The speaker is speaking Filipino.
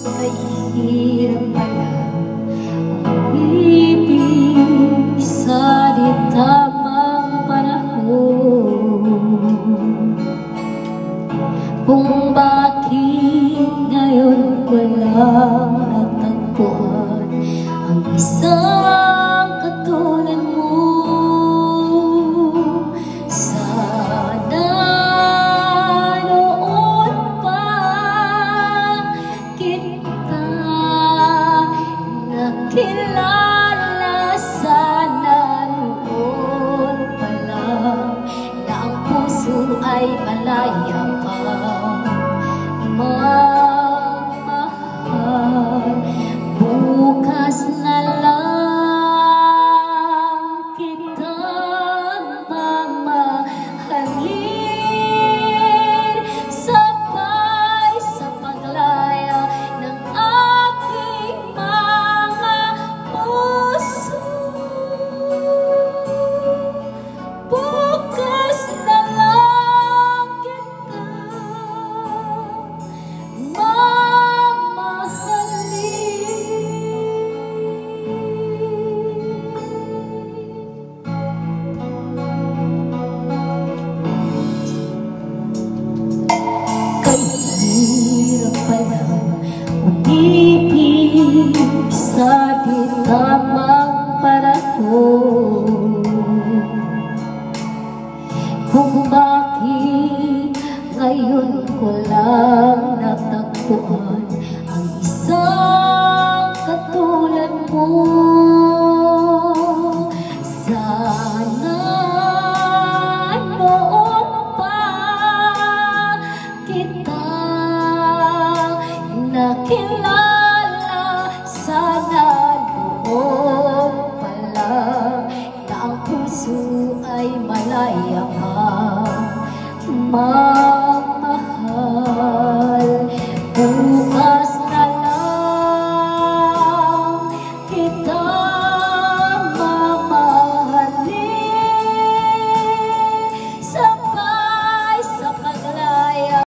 Kay hirap pala umibig sa di tamang panahon. Kung bakit ngayon ko lang natagpuan ang isang katulad mo. Sana noon pa kita nakilala, sana noon pa lang na ang puso ay malaya pa magmahal. Bukas na lang kitang mamahalin, sabay sa paglaya ng aking mga puso. Bukas na lang kita hirap pala umibig sa di tamang panahon. Kung bakit ngayon ko lang natagpuan ang isang katulad mo. Sana noon pa kita nakilala, sana noon pa lang na ang puso ay malaya pa